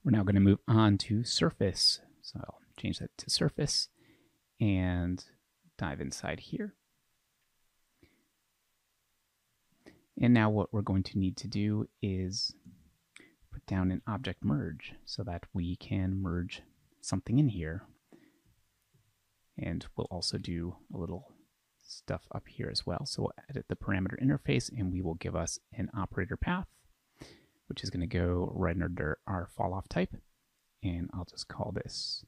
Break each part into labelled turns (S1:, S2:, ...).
S1: We're now going to move on to surface. So I'll change that to surface and dive inside here. And now what we're going to need to do is put down an object merge so that we can merge something in here. And we'll also do a little stuff up here as well. So we'll edit the parameter interface and we will give us an operator path, which is going to go right under our fall off type. And I'll just call this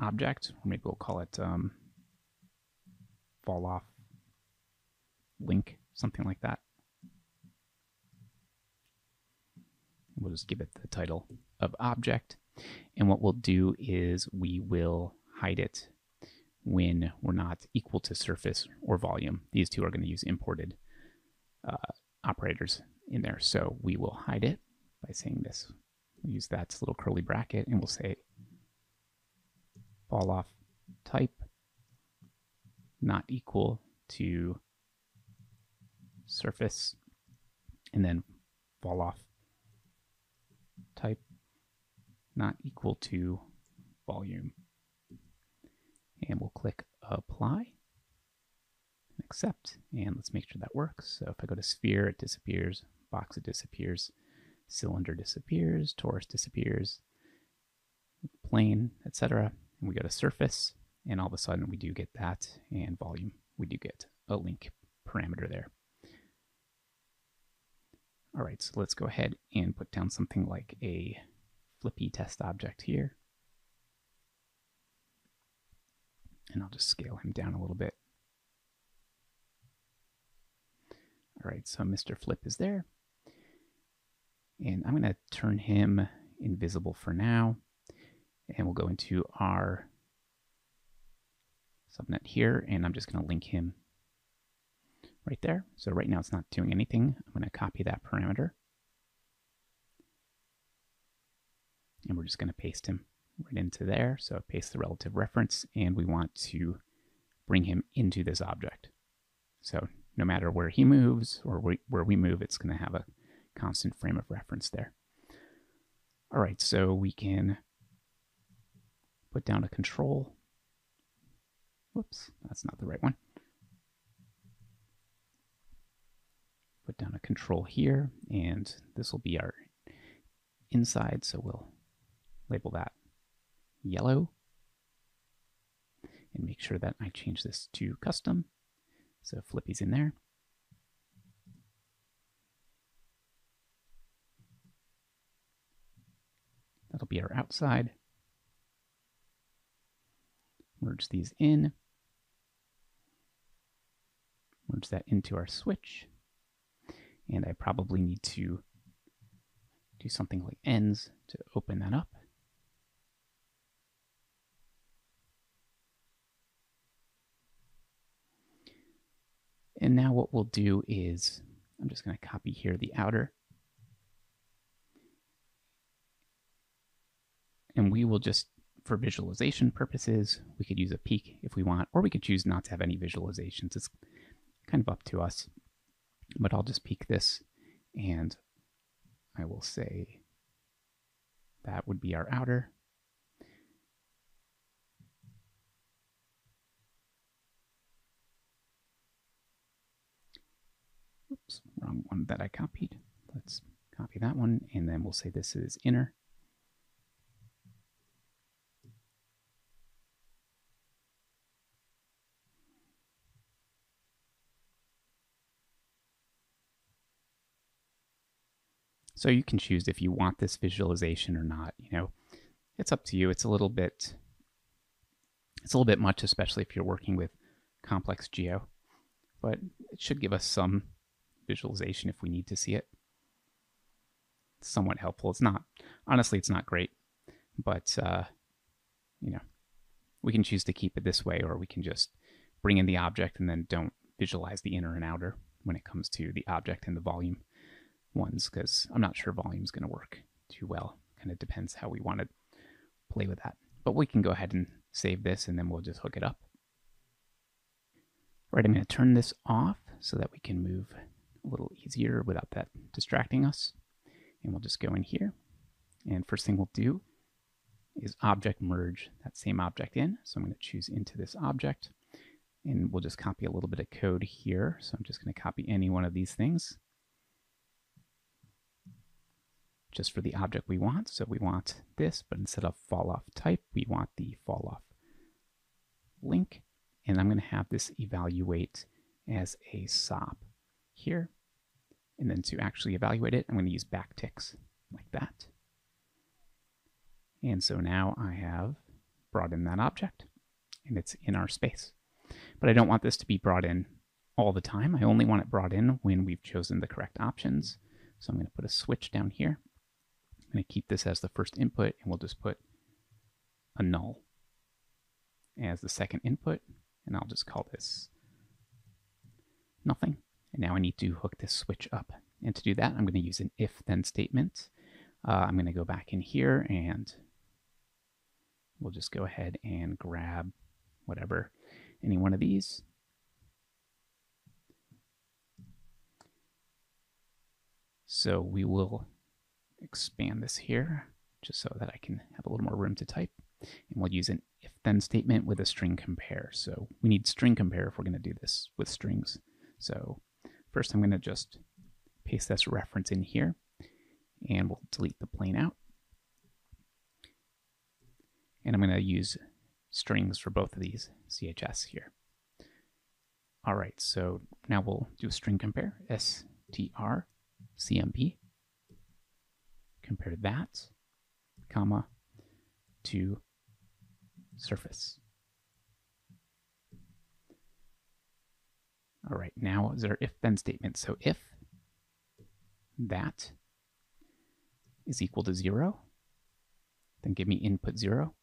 S1: object, or maybe we'll call it fall off link, something like that. We'll just give it the title of object. And what we'll do is we will hide it when we're not equal to surface or volume. These two are going to use imported operators in there. So we will hide it by saying this. We'll use that little curly bracket and we'll say fall off type not equal to surface, and then fall off type not equal to volume. And we'll click apply and accept, and let's make sure that works. So if I go to sphere, it disappears, box, it disappears, cylinder disappears, torus disappears, plane, etc. And we go to surface, and all of a sudden we do get that, and volume, we do get a link parameter there. All right, so let's go ahead and put down something like a flippy test object here. And I'll just scale him down a little bit. All right, so Mr. Flip is there. And I'm going to turn him invisible for now. And we'll go into our subnet here, and I'm just going to link him right there. So right now it's not doing anything. I'm going to copy that parameter. And we're just going to paste him right into there. So paste the relative reference, and we want to bring him into this object. So no matter where he moves or where we move, it's going to have a constant frame of reference there. All right, so we can put down a control. Whoops, that's not the right one. Put down a control here, and this will be our inside, so we'll label that yellow. And make sure that I change this to custom, so Flippy's in there. That'll be our outside. Merge these in. Merge that into our switch. And I probably need to do something like ends to open that up. And now what we'll do is, I'm just going to copy here the outer. And we will just, for visualization purposes, we could use a peak if we want, or we could choose not to have any visualizations. It's kind of up to us. But I'll just peek this, and I will say that would be our outer. Oops, wrong one that I copied. Let's copy that one, and then we'll say this is inner. So you can choose if you want this visualization or not. You know, it's up to you. It's a little bit much, especially if you're working with complex geo, but it should give us some visualization if we need to see it. It's somewhat helpful. It's not, honestly, it's not great, but you know, we can choose to keep it this way, or we can just bring in the object and then don't visualize the inner and outer when it comes to the object and the volume ones, because I'm not sure volume's going to work too well. Kind of depends how we want to play with that. But we can go ahead and save this, and then we'll just hook it up. All right, I'm going to turn this off so that we can move a little easier without that distracting us. And we'll just go in here. And first thing we'll do is object merge that same object in. So I'm going to choose into this object. And we'll just copy a little bit of code here. So I'm just going to copy any one of these things just for the object we want. So we want this, but instead of fall off type, we want the fall off link. And I'm going to have this evaluate as a SOP here. And then to actually evaluate it, I'm going to use backticks like that. And so now I have brought in that object and it's in our space. But I don't want this to be brought in all the time. I only want it brought in when we've chosen the correct options. So I'm going to put a switch down here. I'm going to keep this as the first input, and we'll just put a null as the second input, and I'll just call this nothing. And now I need to hook this switch up. And to do that, I'm going to use an if-then statement. I'm going to go back in here, and we'll just go ahead and grab whatever, any one of these. So we will expand this here just so that I can have a little more room to type. And we'll use an if-then statement with a string compare. So we need string compare if we're going to do this with strings. So first I'm going to just paste this reference in here, and we'll delete the plain out. And I'm going to use strings for both of these CHS here. All right, so now we'll do a string compare, strcmp, compare that, comma, to surface. All right, now is our if-then statement. So if that is equal to 0, then give me input 0.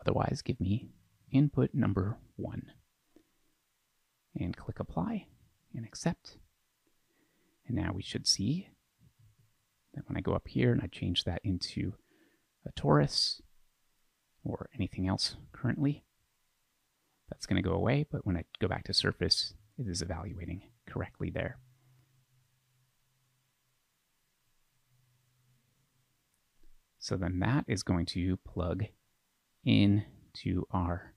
S1: Otherwise, give me input number 1. And click apply and accept. And now we should see that when I go up here and I change that into a torus or anything else currently, that's going to go away. But when I go back to surface, it is evaluating correctly there. So then that is going to plug into our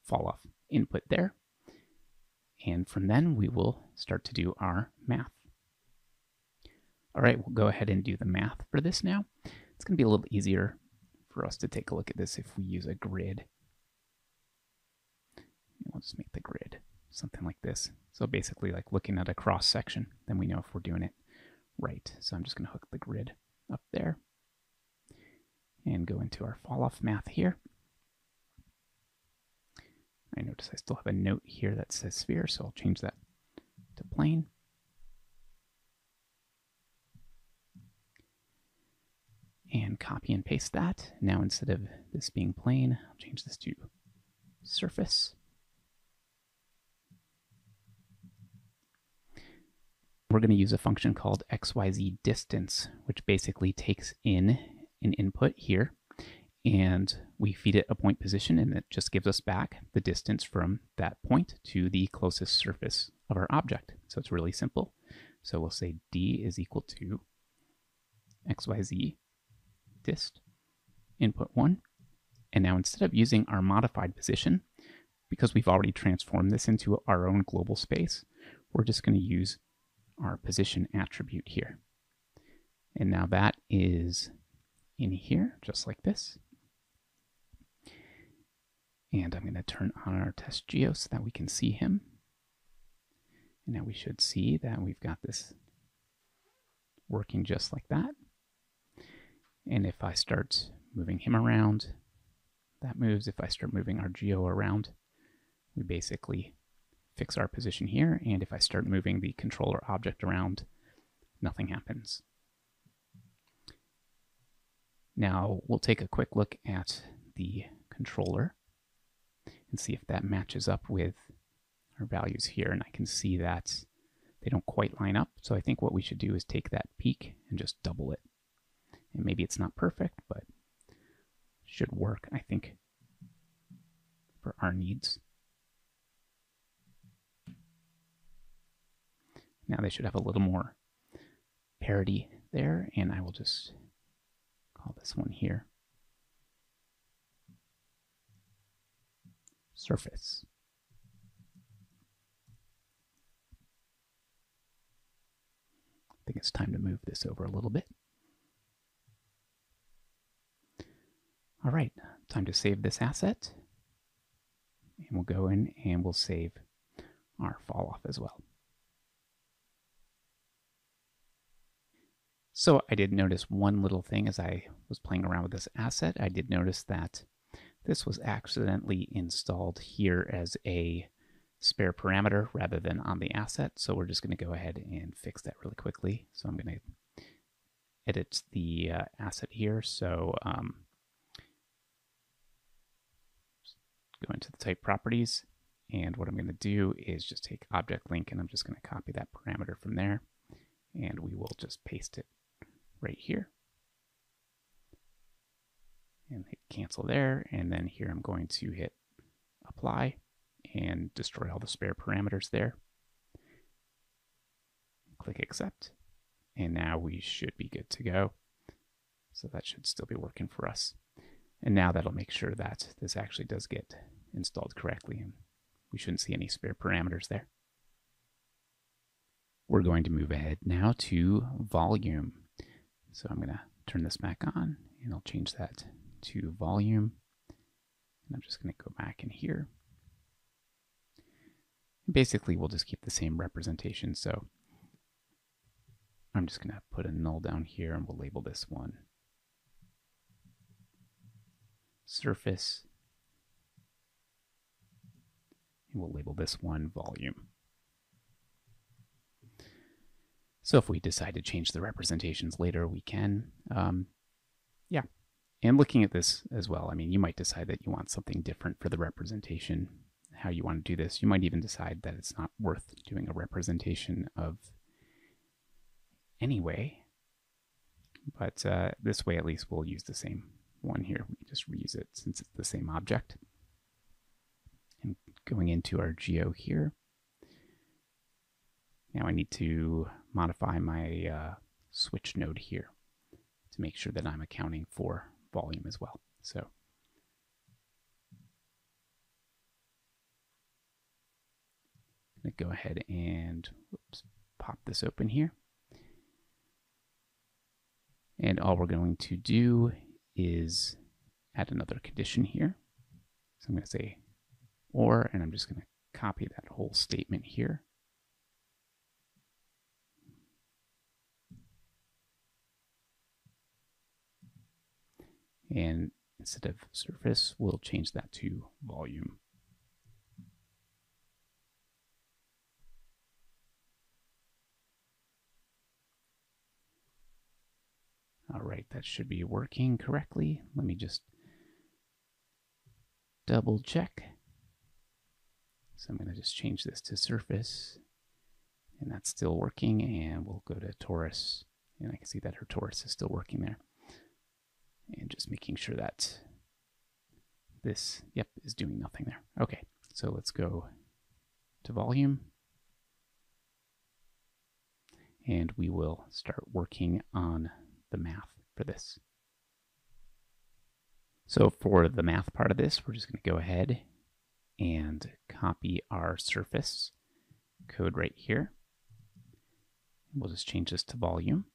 S1: fall off input there. And from then we will start to do our math. All right, we'll go ahead and do the math for this now. It's going to be a little easier for us to take a look at this if we use a grid. And we'll just make the grid something like this. So basically like looking at a cross section, then we know if we're doing it right. So I'm just going to hook the grid up there and go into our fall off math here. I notice I still have a note here that says sphere, so I'll change that to plane. And copy and paste that. Now instead of this being plane, I'll change this to surface. We're going to use a function called xyz distance, which basically takes in an input here, and we feed it a point position, and it just gives us back the distance from that point to the closest surface of our object. So it's really simple. So we'll say d is equal to xyz dist input 1. And now instead of using our modified position, because we've already transformed this into our own global space, we're just going to use our position attribute here. And now that is in here, just like this. And I'm going to turn on our test geo so that we can see him. And now we should see that we've got this working just like that. And if I start moving him around, that moves. If I start moving our geo around, we basically fix our position here. And if I start moving the controller object around, nothing happens. Now we'll take a quick look at the controller and see if that matches up with our values here. And I can see that they don't quite line up. So I think what we should do is take that peak and just double it. And maybe it's not perfect, but should work, I think, for our needs. Now they should have a little more parity there, and I will just call this one here surface. I think it's time to move this over a little bit. All right, time to save this asset. And we'll go in and we'll save our fall off as well. So I did notice one little thing as I was playing around with this asset. I did notice that this was accidentally installed here as a spare parameter rather than on the asset. So we're just going to go ahead and fix that really quickly. So I'm going to edit the asset here. So go into the type properties. And what I'm going to do is just take object link, and I'm just going to copy that parameter from there. And we will just paste it right here. And hit cancel there. And then here I'm going to hit apply and destroy all the spare parameters there. Click accept. And now we should be good to go. So that should still be working for us. And now that'll make sure that this actually does get installed correctly, and we shouldn't see any spare parameters there. We're going to move ahead now to volume. So I'm going to turn this back on, and I'll change that to volume. And I'm just going to go back in here. Basically, we'll just keep the same representation. So I'm just going to put a null down here, and we'll label this one surface. And we'll label this one volume. So if we decide to change the representations later, we can. Yeah. And looking at this as well, I mean, you might decide that you want something different for the representation, how you want to do this. You might even decide that it's not worth doing a representation of anyway. But this way, at least, we'll use the same one here. We can just reuse it since it's the same object. And going into our geo here. Now I need to modify my switch node here to make sure that I'm accounting for volume as well. So I'm going to go ahead and pop this open here. And all we're going to do is add another condition here. So I'm going to say or, and I'm just going to copy that whole statement here. And instead of surface, we'll change that to volume. All right, that should be working correctly. Let me just double check. So I'm going to just change this to surface, and that's still working. And we'll go to torus, and I can see that her torus is still working there. And just making sure that this, yep, is doing nothing there. Okay, so let's go to volume. And we will start working on the math for this. So for the math part of this, we're just going to go ahead and copy our surface code right here. We'll just change this to volume.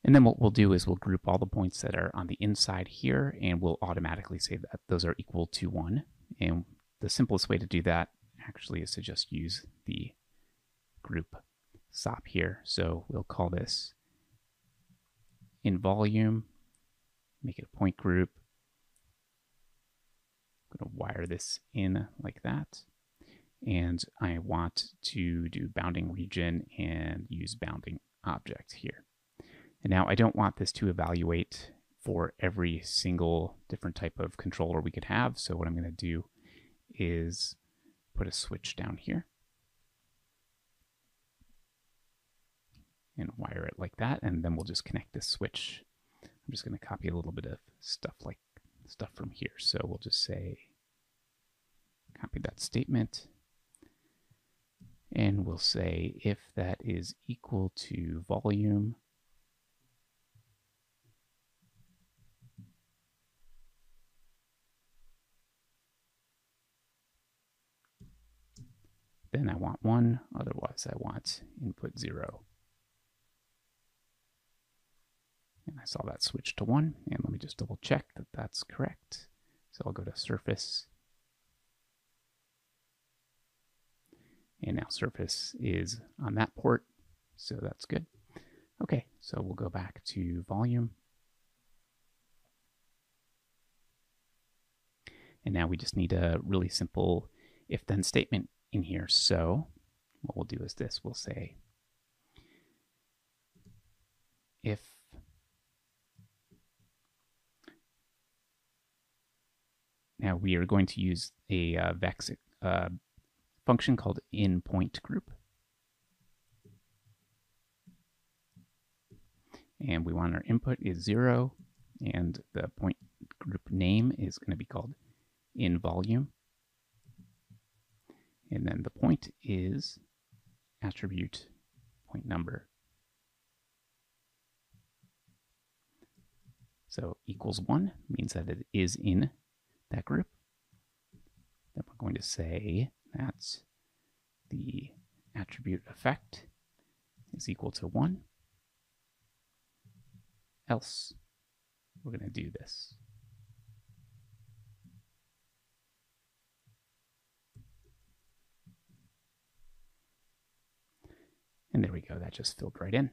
S1: And then what we'll do is we'll group all the points that are on the inside here, and we'll automatically say that those are equal to 1. And the simplest way to do that actually is to just use the group SOP here. So we'll call this in volume, make it a point group. I'm going to wire this in like that. And I want to do bounding region and use bounding object here. And now I don't want this to evaluate for every single different type of controller we could have. So what I'm going to do is put a switch down here and wire it like that. And then we'll just connect this switch. I'm just going to copy a little bit of stuff like stuff from here. So we'll just say, copy that statement, and we'll say if that is equal to volume, then I want 1, otherwise I want input 0. And I saw that switch to 1, and let me just double check that that's correct. So I'll go to surface, and now surface is on that port, so that's good. Okay, so we'll go back to volume. And now we just need a really simple if-then statement in here. So what we'll do is this. We'll say if now we are going to use a vex function called inPointGroup. And we want our input is 0, and the point group name is going to be called inVolume. And then the point is attribute point number. So equals 1 means that it is in that group. Then we're going to say that the attribute effect is equal to 1. Else, we're going to do this. And there we go, that just filled right in.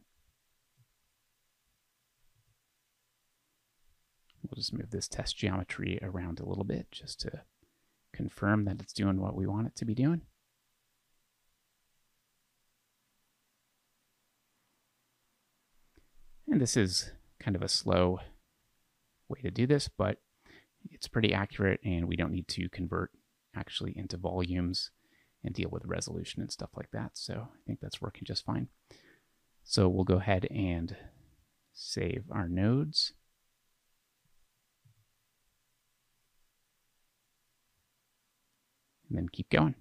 S1: We'll just move this test geometry around a little bit just to confirm that it's doing what we want it to be doing. And this is kind of a slow way to do this, but it's pretty accurate, and we don't need to convert actually into volumes and deal with resolution and stuff like that. So I think that's working just fine. So we'll go ahead and save our nodes. And then keep going.